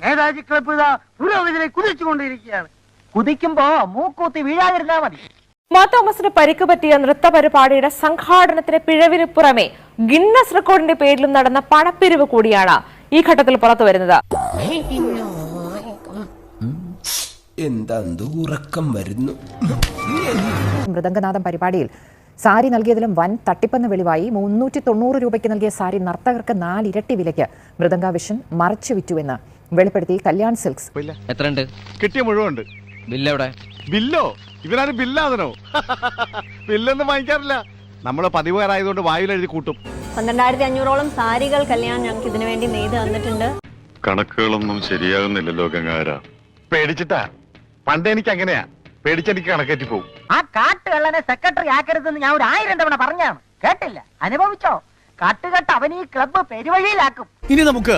Netaji club ഇതാ പുരോഗതിയിലെ കുതിച്ചുകൊണ്ടിരിക്കുകയാണ്. കുതിക്കുമ്പോ മൂക്കൂത്തി വീഴാതിരുന്നാ മതി. മാ തോമസിന് പരിക്ക് പറ്റിയ നൃത്ത പരിപാടിയുടെ സംഘാടനത്തിന് പിഴവിന് പുറമെ ഗിന്നസ് റെക്കോർഡിന്റെ പേരിലും നടന്ന പണപ്പിരിവ് കൂടിയാണ് ഈ ഘട്ടത്തിൽ പുറത്തു വരുന്നത്. ഉറക്കം വരുന്നു. മൃദംഗനാഥം പരിപാടിയിൽ സാരി നൽകിയതിലും വൻ തട്ടിപ്പെന്ന് വെളിവായി. 390 രൂപയ്ക്ക് നൽകിയ സാരി നർത്തകർക്ക് 4 ഇരട്ടി വിലയ്ക്ക് മൃദംഗ വിഷൻ മറച്ചു വിറ്റുവെന്ന് വെളിപ്പെടുത്തി കല്യാൺ സിൽക്സ്. എത്രയുണ്ട്? കിട്ടിയ മുഴുവുണ്ട്. ബില്ലെവിടെ? ബില്ലോ? ഇവരാണ് ബില്ലാതനോ? ബില്ലൊന്നും വാങ്ങിക്കാറില്ല. നമ്മള് പതിവുകാരായതുകൊണ്ട് വായിൽ എഴുതി കൂട്ടും. 12,500ഓളം സാരികൾ കല്യാൺ ഞങ്ങൾക്ക് ഇതിനു വേണ്ടി നെയ്ത് തന്നിട്ടുണ്ട്. കണക്കുകളൊന്നും ശരിയാകുന്നില്ലല്ലോ ഗംഗാര. പേടിച്ചിട്ടാ. പണ്ട് എനിക്ക് അങ്ങനെയാ. പേടിച്ചെനിക്ക് കണക്കേറ്റി പോകും. ആ കാട്ടുകള്ളനെ സെക്രട്ടറി ആക്കരുതെന്ന് ഞാൻ 1000 തവണ പറഞ്ഞാണ്. കേട്ടില്ല, അനുഭവിച്ചോ? കാട്ടുകെട്ട് അവൻ ഈ ക്ലബ്ബ് പെരുവഴിയിലാക്കും. ഇനി നമുക്ക്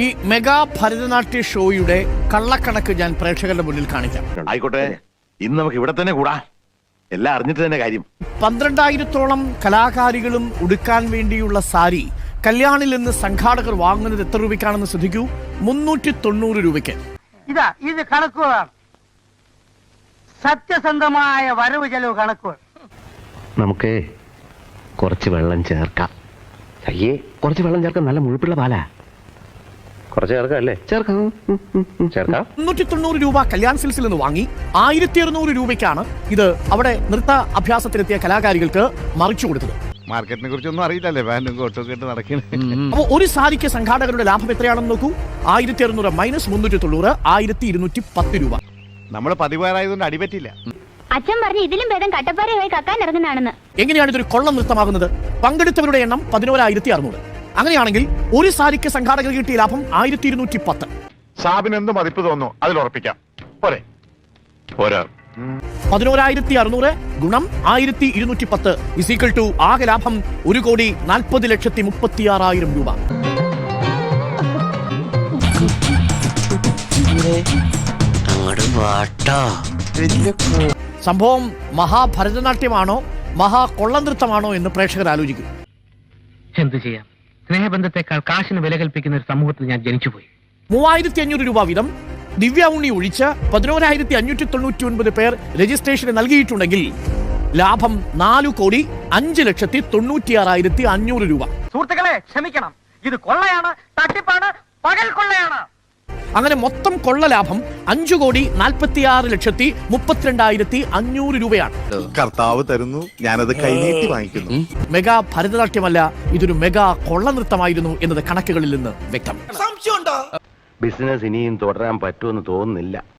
ഈ മെഗാ ഭരതനാട്യ ഷോയുടെ കള്ളക്കണക്ക് ഞാൻ പ്രേക്ഷകരുടെ മുന്നിൽ കാണിക്കാം. ആയിക്കോട്ടെ, ഇന്ന് നമുക്ക് ഇവിടെ തന്നെ കൂടാ. എല്ലാം അറിഞ്ഞിട്ട് തന്നെ കാര്യം. 12,000ഓളം കലാകാരികളും ഉടുക്കാൻ വേണ്ടിയുള്ള സാരി കല്യാണിൽ നിന്ന് സംഘാടകർ വാങ്ങുന്നത് എത്ര രൂപയ്ക്കാണെന്ന് ശ്രദ്ധിക്കൂ. 390 രൂപയ്ക്ക്. ഇത് കണക്കുകളാണ്, സത്യസന്ധമായ വരവ് ചെലവ് കണക്കുകൾ. നമുക്ക് കുറച്ച് വെള്ളം ചേർക്കാം. അയ്യേ, കുറച്ച് വെള്ളം ചേർക്കാം. നല്ല മുഴുപ്പുള്ള പാലാ. കുറച്ച് ചേർക്കാം അല്ലേ? ചേർക്കാം. 390 രൂപ കല്യാൺ സിൽസിൽ നിന്ന് വാങ്ങി 1,200 രൂപയ്ക്കാണ് ഇത് അവിടെ നൃത്ത അഭ്യാസത്തിലെത്തിയ കലാകാരികൾക്ക് മറിച്ചു കൊടുത്തത്. മാർക്കറ്റിനെ കുറിച്ചൊന്നും അറിയില്ലല്ലേ, പാന്റും കോട്ടും കേട്ട് നടക്കുന്നത്. അപ്പോൾ ഒരു സാരിക്ക് സംഘാടകരുടെ ലാഭം എത്രയാണെന്ന് നോക്കൂ. 1,200 മൈനസ് 390 1,210 രൂപ. നമ്മള് പതിവുകാരായതുകൊണ്ട് അടിപറ്റില്ല. അച്ഛൻ പറഞ്ഞു ഇതിലും ഭേദം കട്ടപ്പാറയായി കക്കാൻ ഇറങ്ങുന്നതാണെന്ന്. എങ്ങനെയാണ് ഇതൊരു കൊള്ള നൃത്തമാകുന്നത്? പങ്കെടുത്തവരുടെ എണ്ണം 11,600. അങ്ങനെയാണെങ്കിൽ ഒരു സാരിക്ക് സംഘാടകർ കിട്ടിയ ലാഭം 1,210. സാബിന് എന്ത് മതിപ്പ് തോന്നുന്നു അതിൽ ഉറപ്പിക്കാം. പോരെ? പോരാ. 11,600 ഗുണം 1,210 ഇസിക്കൽ ടു ആകെ ലാഭം 1,40,36,000 രൂപ. സംഭവം മഹാഭരതനാട്യമാണോ മഹാകൊള്ളനൃത്തമാണോ എന്ന് പ്രേക്ഷകർ ആലോചിക്കും. എന്തു ചെയ്യാം, സ്നേഹബന്ധത്തെക്കാൾ കാശിന് വില കൽപ്പിക്കുന്ന ഒരു സമൂഹത്തിൽ ഞാൻ ജനിച്ചുപോയി. 3,500 രൂപ വീതം ദിവ്യ ഉണ്ണി ഒഴിച്ച് 11,599 പേർ രജിസ്ട്രേഷന് നൽകിയിട്ടുണ്ടെങ്കിൽ ലാഭം 4,05,96,500 രൂപ. സുഹൃത്തുക്കളെ ക്ഷമിക്കണം, ഇത് കൊള്ളയാണ്, തട്ടിപ്പാണ്, പകൽ കൊള്ളയാണ്. അങ്ങനെ മൊത്തം കൊള്ള ലാഭം 5,46,32,500 രൂപയാണ്. കർത്താവ് തരുന്നു, ഞാനത് കൈനീട്ടി വാങ്ങിക്കുന്നു. മെഗാ ഭരതനാട്യമല്ല, ഇതൊരു മെഗാ കൊള്ളനൃത്തമായിരുന്നു എന്നത് കണക്കുകളിൽ നിന്ന് വ്യക്തം. ബിസിനസ് ഇനിയും തുടരാൻ പറ്റുമെന്ന് തോന്നുന്നില്ല.